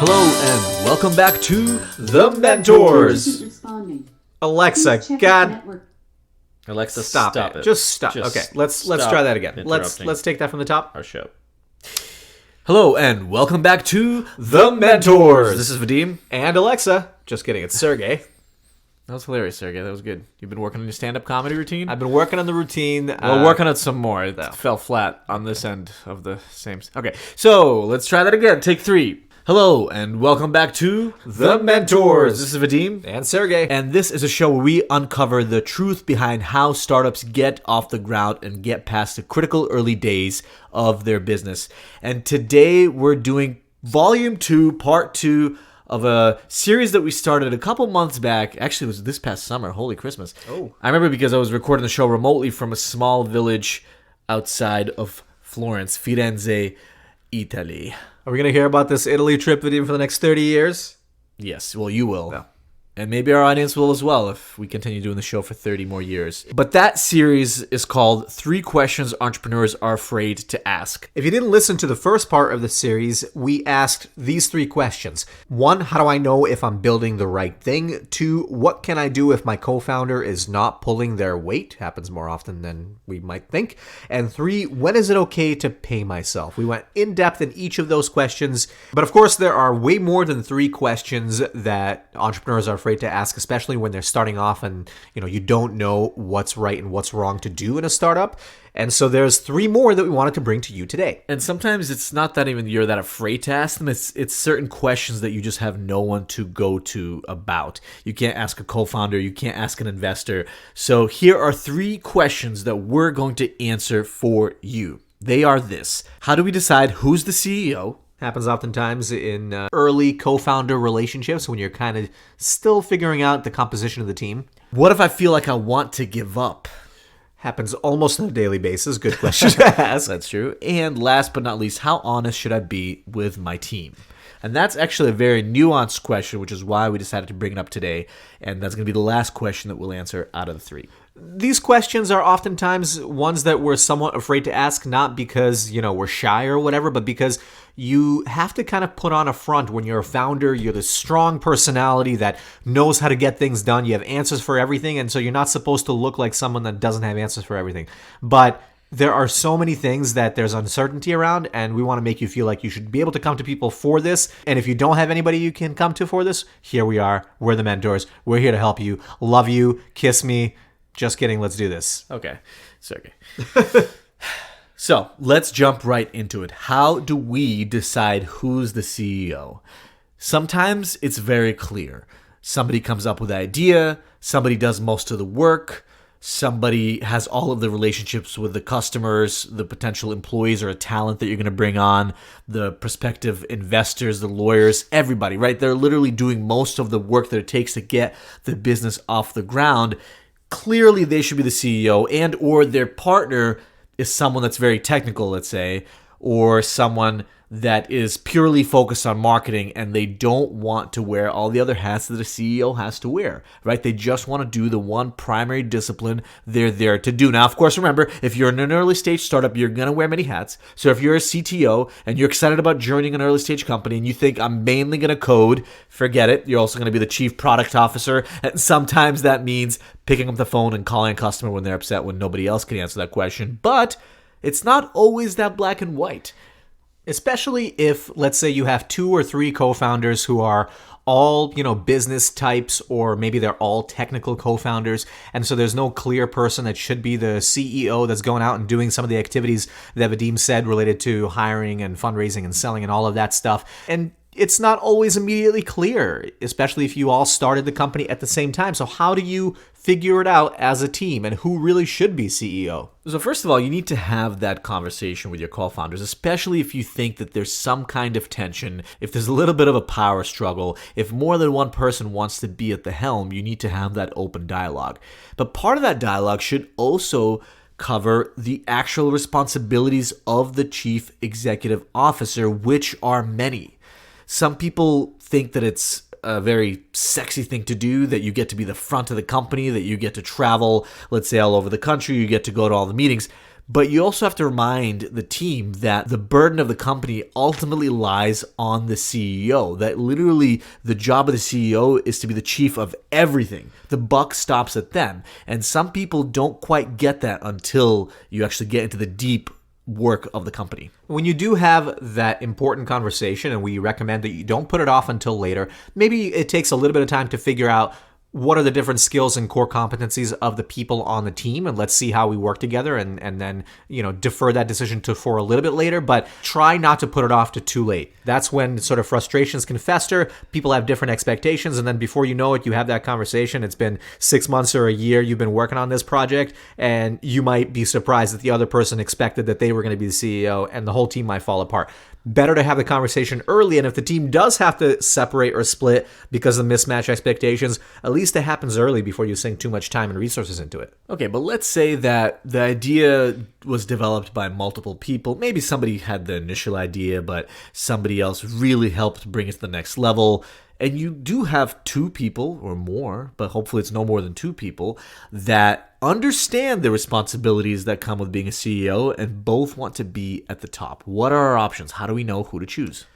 Hello and welcome back to The Mentors. Alexa, Alexa, stop it. Just stop. Okay, let's try that again. Let's take that from the top. Our show. Hello and welcome back to The Mentors. This is Vadim And Alexa. Just kidding, it's Sergey. That was hilarious, Sergey. That was good. You've been working on your stand-up comedy routine? I've been working on the routine. We'll work on it some more. It fell flat on this end of the same... Okay, so let's try that again. Take 3. Hello, and welcome back to The Mentors. This is Vadim. And Sergey. And this is a show where we uncover the truth behind how startups get off the ground and get past the critical early days of their business. And today we're doing Volume 2, Part 2 of a series that we started a couple months back. Actually, it was this past summer. Holy Christmas. Oh. I remember because I was recording the show remotely from a small village outside of Florence, Firenze, Italy. Are we going to hear about this Italy trip video for the next 30 years? Yes, well, you will. No. And maybe our audience will as well if we continue doing the show for 30 more years. But that series is called 3 Questions Entrepreneurs Are Afraid to Ask. If you didn't listen to the first part of the series, we asked these 3 questions. 1, how do I know if I'm building the right thing? 2, what can I do if my co-founder is not pulling their weight? Happens more often than we might think. And 3, when is it okay to pay myself? We went in depth in each of those questions. But of course, there are way more than 3 questions that entrepreneurs are afraid to ask, especially when they're starting off and you don't know what's right and what's wrong to do in a startup. And so there's 3 more that we wanted to bring to you today. And sometimes it's not that even you're that afraid to ask them. It's certain questions that you just have no one to go to about. You can't ask a co-founder. You can't ask an investor. So here are 3 questions that we're going to answer for you. They are this. How do we decide who's the CEO? Happens oftentimes in early co-founder relationships when you're kind of still figuring out the composition of the team. What if I feel like I want to give up? Happens almost on a daily basis. Good question to ask. That's true. And last but not least, how honest should I be with my team? And that's actually a very nuanced question, which is why we decided to bring it up today. And that's going to be the last question that we'll answer out of the 3. These questions are oftentimes ones that we're somewhat afraid to ask, not because, we're shy or whatever, but because you have to kind of put on a front when you're a founder. You're the strong personality that knows how to get things done. You have answers for everything, and so you're not supposed to look like someone that doesn't have answers for everything. But there are so many things that there's uncertainty around, and we want to make you feel like you should be able to come to people for this. And if you don't have anybody you can come to for this, here we are. We're the mentors. We're here to help you. Love you. Kiss me. Just kidding. Let's do this. Okay. Sergey. So let's jump right into it. How do we decide who's the CEO? Sometimes it's very clear. Somebody comes up with the idea. Somebody does most of the work. Somebody has all of the relationships with the customers, the potential employees or a talent that you're going to bring on, the prospective investors, the lawyers, everybody, right? They're literally doing most of the work that it takes to get the business off the ground. Clearly, they should be the CEO, and or their partner is someone that's very technical, let's say, or someone that is purely focused on marketing and they don't want to wear all the other hats that a CEO has to wear, right? They just want to do the one primary discipline they're there to do. Now, of course, remember, if you're in an early stage startup, you're going to wear many hats. So if you're a CTO and you're excited about joining an early stage company and you think I'm mainly going to code, forget it. You're also going to be the chief product officer. And sometimes that means picking up the phone and calling a customer when they're upset when nobody else can answer that question. But it's not always that black and white. Especially if, let's say, you have 2 or 3 co-founders who are all, business types, or maybe they're all technical co-founders. And so there's no clear person that should be the CEO that's going out and doing some of the activities that Vadim said related to hiring and fundraising and selling and all of that stuff. And it's not always immediately clear, especially if you all started the company at the same time. So how do you figure it out as a team, and who really should be CEO? So first of all, you need to have that conversation with your co-founders, especially if you think that there's some kind of tension, if there's a little bit of a power struggle, if more than one person wants to be at the helm, you need to have that open dialogue. But part of that dialogue should also cover the actual responsibilities of the chief executive officer, which are many. Some people think that it's a very sexy thing to do, that you get to be the front of the company, that you get to travel, let's say, all over the country, you get to go to all the meetings. But you also have to remind the team that the burden of the company ultimately lies on the CEO, that literally the job of the CEO is to be the chief of everything. The buck stops at them. And some people don't quite get that until you actually get into the deep work of the company. When you do have that important conversation, and we recommend that you don't put it off until later, maybe it takes a little bit of time to figure out what are the different skills and core competencies of the people on the team, and let's see how we work together, and then defer that decision for a little bit later, but try not to put it off to too late. That's when sort of frustrations can fester, people have different expectations, and then before you know it, you have that conversation. It's been 6 months or a year you've been working on this project, and you might be surprised that the other person expected that they were going to be the CEO, and the whole team might fall apart. Better to have the conversation early, and if the team does have to separate or split because of mismatched expectations, at least it happens early before you sink too much time and resources into it. Okay, but let's say that the idea was developed by multiple people. Maybe somebody had the initial idea, but somebody else really helped bring it to the next level. And you do have two people or more, but hopefully it's no more than two people, that understand the responsibilities that come with being a CEO and both want to be at the top. What are our options? How do we know who to choose?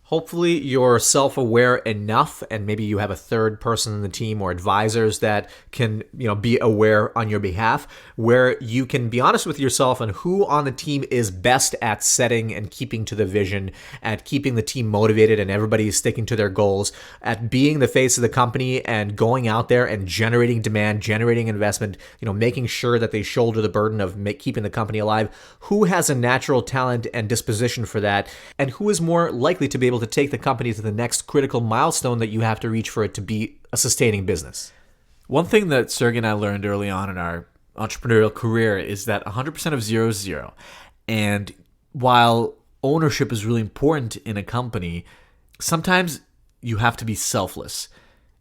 Hopefully you're self-aware enough, and maybe you have a third person in the team or advisors that can, be aware on your behalf, where you can be honest with yourself on who on the team is best at setting and keeping to the vision, at keeping the team motivated and everybody is sticking to their goals, at being the face of the company and going out there and generating demand, generating investment, making sure that they shoulder the burden of keeping the company alive. Who has a natural talent and disposition for that, and who is more likely to be able to take the company to the next critical milestone that you have to reach for it to be a sustaining business. One thing that Sergey and I learned early on in our entrepreneurial career is that 100% of zero is zero. And while ownership is really important in a company, sometimes you have to be selfless.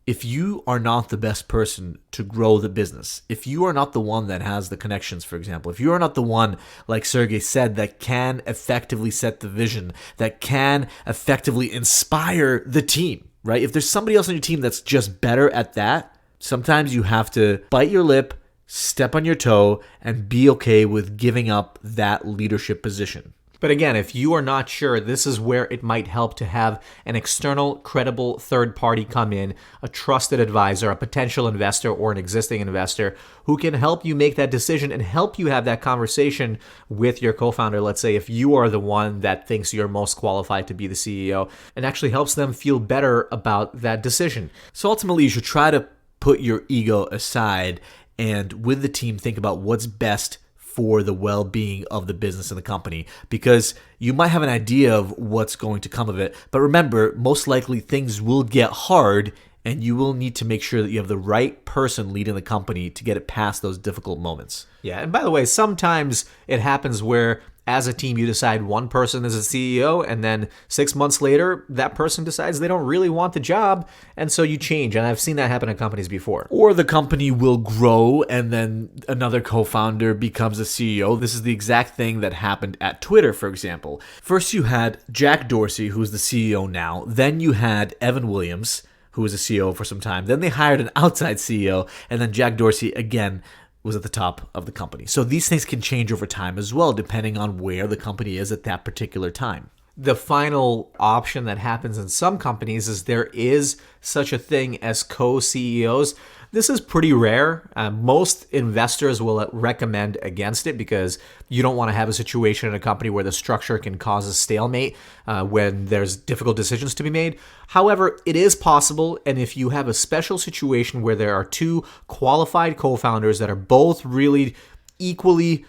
If you are not the best person to grow the business, if you are not the one that has the connections, for example, if you are not the one, like Sergey said, that can effectively set the vision, that can effectively inspire the team, right? If there's somebody else on your team that's just better at that, sometimes you have to bite your lip, step on your toe, and be okay with giving up that leadership position. But again, if you are not sure, this is where it might help to have an external, credible third party come in, a trusted advisor, a potential investor, or an existing investor who can help you make that decision and help you have that conversation with your co-founder. Let's say if you are the one that thinks you're most qualified to be the CEO, and actually helps them feel better about that decision. So ultimately, you should try to put your ego aside and with the team think about what's best for the well-being of the business and the company, because you might have an idea of what's going to come of it. But remember, most likely things will get hard and you will need to make sure that you have the right person leading the company to get it past those difficult moments. Yeah, and by the way, sometimes it happens where as a team you decide one person is a CEO, and then 6 months later that person decides they don't really want the job, and so you change. And I've seen that happen in companies before. Or the company will grow and then another co-founder becomes a CEO. This is the exact thing that happened at Twitter, for example. First you had Jack Dorsey, who's the CEO now. Then you had Evan Williams, who was a CEO for some time. Then they hired an outside CEO, and then Jack Dorsey again was at the top of the company. So these things can change over time as well, depending on where the company is at that particular time. The final option that happens in some companies is there is such a thing as co-CEOs. This is pretty rare. Most investors will recommend against it because you don't want to have a situation in a company where the structure can cause a stalemate when there's difficult decisions to be made. However, it is possible, and if you have a special situation where there are two qualified co-founders that are both really equally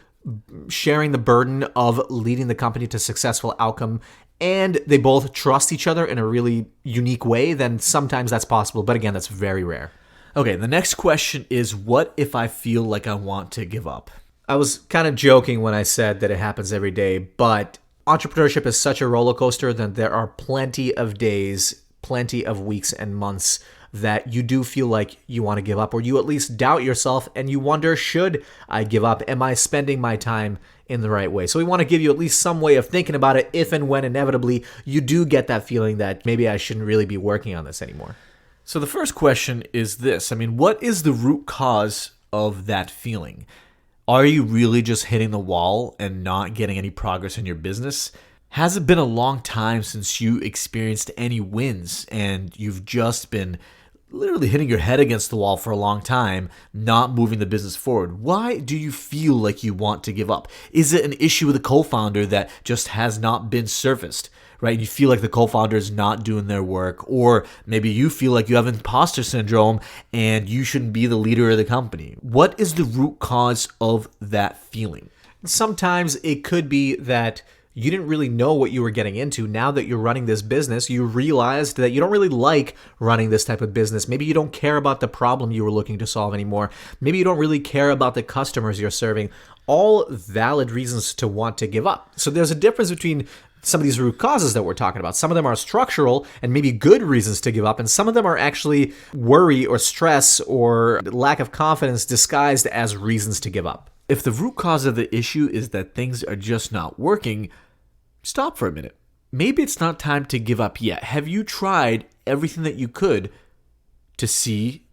sharing the burden of leading the company to successful outcome, and they both trust each other in a really unique way, then sometimes that's possible. But again, that's very rare. Okay, the next question is, what if I feel like I want to give up? I was kind of joking when I said that it happens every day, but entrepreneurship is such a roller coaster that there are plenty of days, plenty of weeks and months that you do feel like you want to give up, or you at least doubt yourself and you wonder, should I give up? Am I spending my time in the right way? So we want to give you at least some way of thinking about it if and when inevitably you do get that feeling that maybe I shouldn't really be working on this anymore. So the first question is this. What is the root cause of that feeling? Are you really just hitting the wall and not getting any progress in your business? Has it been a long time since you experienced any wins and you've just been literally hitting your head against the wall for a long time, not moving the business forward? Why do you feel like you want to give up? Is it an issue with a co-founder that just has not been surfaced? Right? You feel like the co-founder is not doing their work, or maybe you feel like you have imposter syndrome and you shouldn't be the leader of the company. What is the root cause of that feeling? Sometimes it could be that you didn't really know what you were getting into. Now that you're running this business, you realized that you don't really like running this type of business. Maybe you don't care about the problem you were looking to solve anymore. Maybe you don't really care about the customers you're serving. All valid reasons to want to give up. So there's a difference between some of these root causes that we're talking about. Some of them are structural and maybe good reasons to give up, and some of them are actually worry or stress or lack of confidence disguised as reasons to give up. If the root cause of the issue is that things are just not working, stop for a minute. Maybe it's not time to give up yet. Have you tried everything that you could to see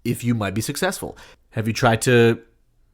if you might be successful? Have you tried to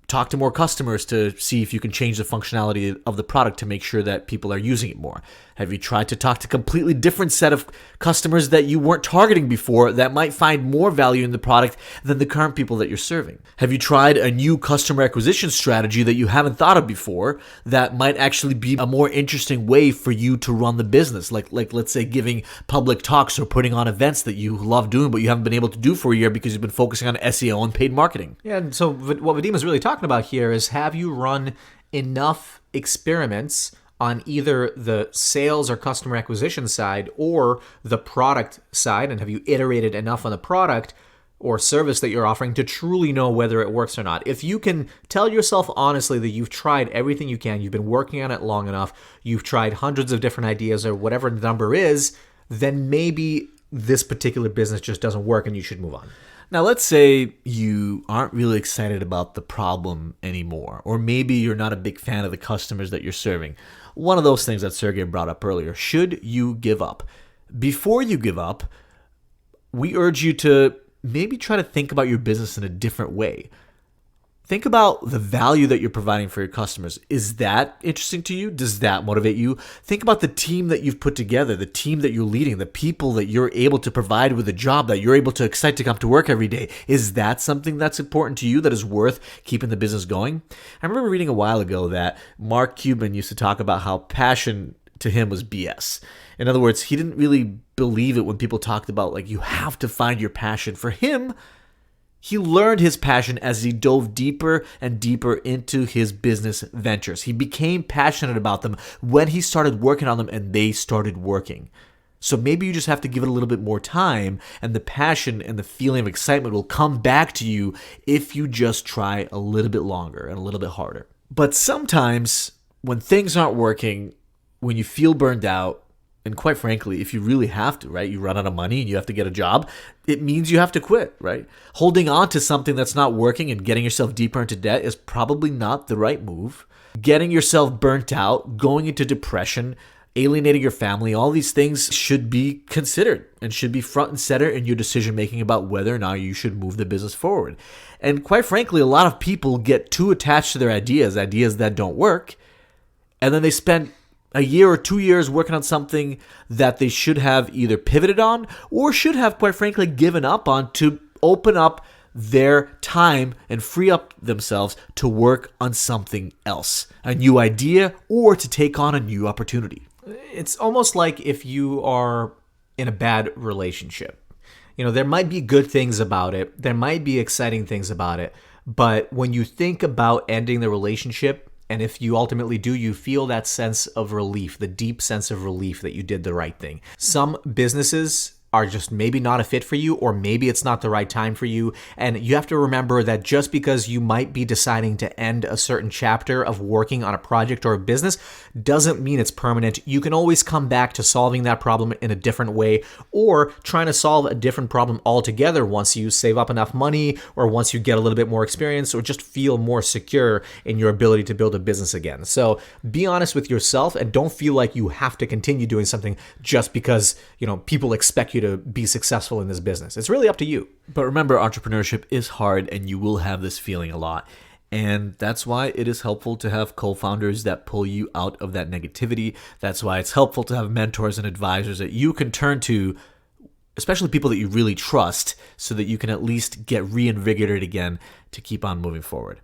talk to more customers to see if you can change the functionality of the product to make sure that people are using it more? Have you tried to talk to a completely different set of customers that you weren't targeting before that might find more value in the product than the current people that you're serving? Have you tried a new customer acquisition strategy that you haven't thought of before that might actually be a more interesting way for you to run the business? Like let's say giving public talks or putting on events that you love doing but you haven't been able to do for a year because you've been focusing on SEO and paid marketing. Yeah, and so what Vadim is really talking about here is, have you run enough experiments on either the sales or customer acquisition side or the product side, and have you iterated enough on the product or service that you're offering to truly know whether it works or not? If you can tell yourself honestly that you've tried everything you can, you've been working on it long enough, you've tried hundreds of different ideas or whatever the number is, then maybe this particular business just doesn't work and you should move on. Now, let's say you aren't really excited about the problem anymore, or maybe you're not a big fan of the customers that you're serving. One of those things that Sergey brought up earlier. Should you give up? Before you give up, we urge you to maybe try to think about your business in a different way. Think about the value that you're providing for your customers. Is that interesting to you? Does that motivate you? Think about the team that you've put together, the team that you're leading, the people that you're able to provide with a job that you're able to excite to come to work every day. Is that something that's important to you, that is worth keeping the business going? I remember reading a while ago that Mark Cuban used to talk about how passion to him was BS. In other words, he didn't really believe it when people talked about, like, you have to find your passion. For him, he learned his passion as he dove deeper and deeper into his business ventures. He became passionate about them when he started working on them and they started working. So maybe you just have to give it a little bit more time, and the passion and the feeling of excitement will come back to you if you just try a little bit longer and a little bit harder. But sometimes when things aren't working, when you feel burned out, and quite frankly, if you really have to, right, you run out of money and you have to get a job, it means you have to quit, right? Holding on to something that's not working and getting yourself deeper into debt is probably not the right move. Getting yourself burnt out, going into depression, alienating your family, all these things should be considered and should be front and center in your decision making about whether or not you should move the business forward. And quite frankly, a lot of people get too attached to their ideas that don't work, and then they spend a year or 2 years working on something that they should have either pivoted on or should have, quite frankly, given up on to open up their time and free up themselves to work on something else, a new idea, or to take on a new opportunity. It's almost like if you are in a bad relationship. You know, there might be good things about it, there might be exciting things about it, but when you think about ending the relationship, and if you ultimately do, you feel that sense of relief, the deep sense of relief that you did the right thing. Some businesses are just maybe not a fit for you, or maybe it's not the right time for you. And you have to remember that just because you might be deciding to end a certain chapter of working on a project or a business doesn't mean it's permanent. You can always come back to solving that problem in a different way, or trying to solve a different problem altogether once you save up enough money, or once you get a little bit more experience, or just feel more secure in your ability to build a business again. So be honest with yourself and don't feel like you have to continue doing something just because, you know, people expect you to be successful in this business. It's really up to you. But remember, entrepreneurship is hard and you will have this feeling a lot. And that's why it is helpful to have co-founders that pull you out of that negativity. That's why it's helpful to have mentors and advisors that you can turn to, especially people that you really trust, so that you can at least get reinvigorated again to keep on moving forward.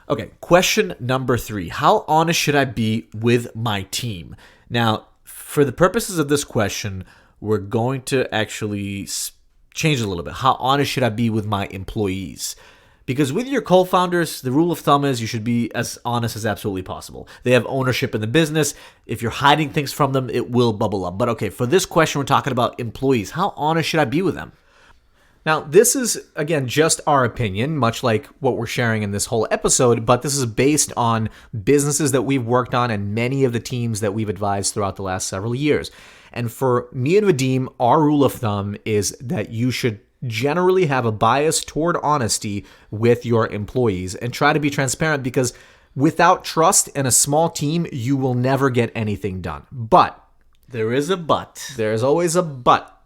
Okay, question number 3. How honest should I be with my team? Now, for the purposes of this question, we're going to actually change it a little bit. How honest should I be with my employees? Because with your co-founders, the rule of thumb is you should be as honest as absolutely possible. They have ownership in the business. If you're hiding things from them, it will bubble up. But okay, for this question, we're talking about employees. How honest should I be with them? Now, this is, again, just our opinion, much like what we're sharing in this whole episode, but this is based on businesses that we've worked on and many of the teams that we've advised throughout the last several years. And for me and Vadim, our rule of thumb is that you should generally have a bias toward honesty with your employees and try to be transparent, because without trust in a small team, you will never get anything done. But there is a but. There is always a but.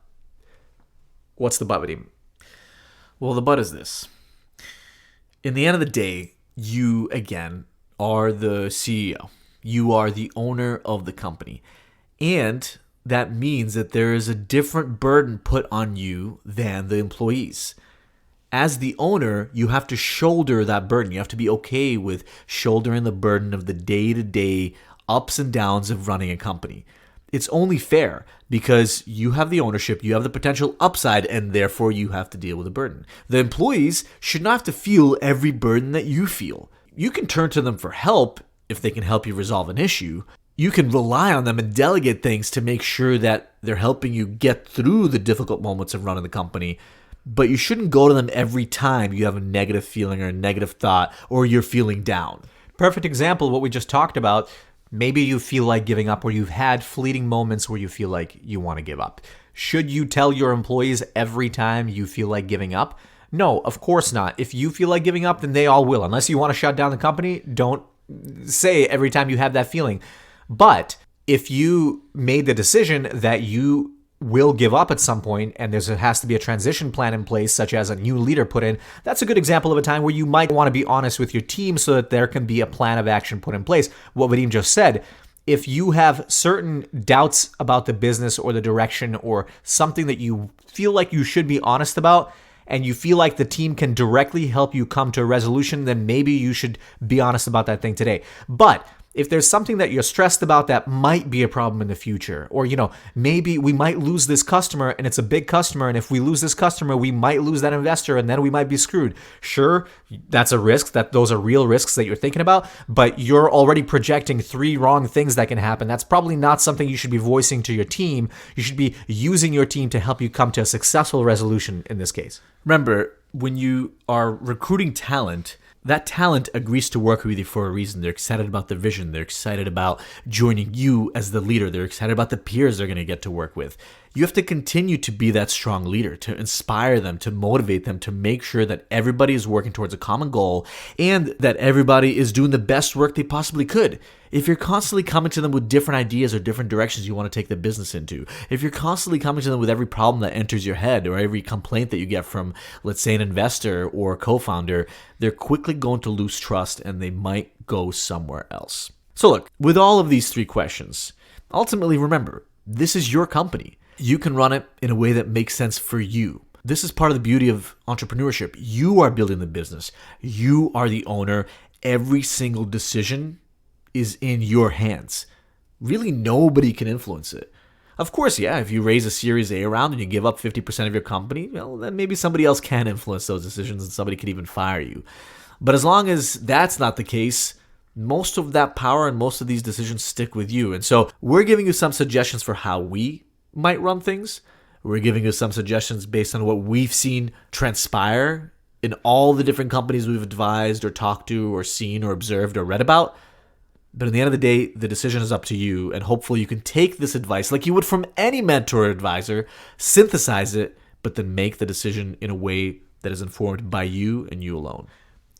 What's the but, Vadim? Well, the but is this. In the end of the day, you, again, are the CEO. You are the owner of the company. And that means that there is a different burden put on you than the employees. As the owner, you have to shoulder that burden. You have to be okay with shouldering the burden of the day-to-day ups and downs of running a company. It's only fair because you have the ownership, you have the potential upside, and therefore you have to deal with the burden. The employees should not have to feel every burden that you feel. You can turn to them for help if they can help you resolve an issue. You can rely on them and delegate things to make sure that they're helping you get through the difficult moments of running the company. But you shouldn't go to them every time you have a negative feeling or a negative thought or you're feeling down. Perfect example of what we just talked about. Maybe you feel like giving up, or you've had fleeting moments where you feel like you want to give up. Should you tell your employees every time you feel like giving up? No, of course not. If you feel like giving up, then they all will. Unless you want to shut down the company, don't say every time you have that feeling. But if you made the decision that you will give up at some point and there has to be a transition plan in place, such as a new leader put in, that's a good example of a time where you might want to be honest with your team so that there can be a plan of action put in place. What Vadim just said, if you have certain doubts about the business or the direction or something that you feel like you should be honest about, and you feel like the team can directly help you come to a resolution, then maybe you should be honest about that thing today. But if there's something that you're stressed about that might be a problem in the future, or, maybe we might lose this customer and it's a big customer, and if we lose this customer, we might lose that investor and then we might be screwed. Sure, that's a risk, those are real risks that you're thinking about, but you're already projecting 3 wrong things that can happen. That's probably not something you should be voicing to your team. You should be using your team to help you come to a successful resolution in this case. Remember, when you are recruiting talent, that talent agrees to work with you for a reason. They're excited about the vision. They're excited about joining you as the leader. They're excited about the peers they're going to get to work with. You have to continue to be that strong leader, to inspire them, to motivate them, to make sure that everybody is working towards a common goal and that everybody is doing the best work they possibly could. If you're constantly coming to them with different ideas or different directions you want to take the business into, if you're constantly coming to them with every problem that enters your head or every complaint that you get from, let's say, an investor or a co-founder, they're quickly going to lose trust and they might go somewhere else. So look, with all of these 3 questions, ultimately remember, this is your company. You can run it in a way that makes sense for you. This is part of the beauty of entrepreneurship. You are building the business. You are the owner. Every single decision is in your hands. Really, nobody can influence it. Of course, yeah, if you raise a Series A round and you give up 50% of your company, well, then maybe somebody else can influence those decisions and somebody could even fire you. But as long as that's not the case, most of that power and most of these decisions stick with you. And so we're giving you some suggestions for how we might run things. We're giving you some suggestions based on what we've seen transpire in all the different companies we've advised or talked to or seen or observed or read about. But at the end of the day, the decision is up to you, and hopefully you can take this advice like you would from any mentor or advisor, synthesize it, but then make the decision in a way that is informed by you and you alone.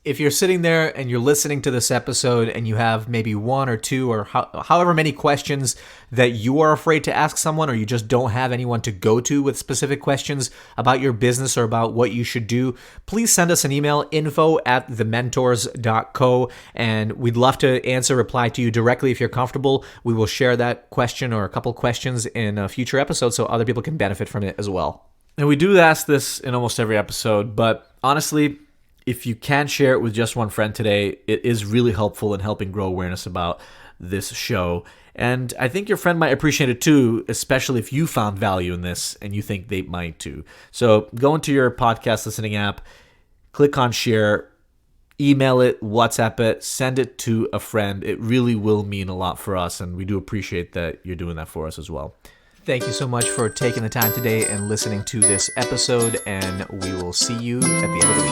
if you're sitting there and you're listening to this episode and you have maybe one or two or however many questions that you are afraid to ask someone, or you just don't have anyone to go to with specific questions about your business or about what you should do, please send us an email, info@thementors.co, and we'd love to reply to you directly if you're comfortable. We will share that question or a couple questions in a future episode so other people can benefit from it as well. And we do ask this in almost every episode, but honestly, if you can share it with just one friend today, it is really helpful in helping grow awareness about this show. And I think your friend might appreciate it too, especially if you found value in this and you think they might too. So go into your podcast listening app, click on share, email it, WhatsApp it, send it to a friend. It really will mean a lot for us, and we do appreciate that you're doing that for us as well. Thank you so much for taking the time today and listening to this episode, and we will see you at the end of the week.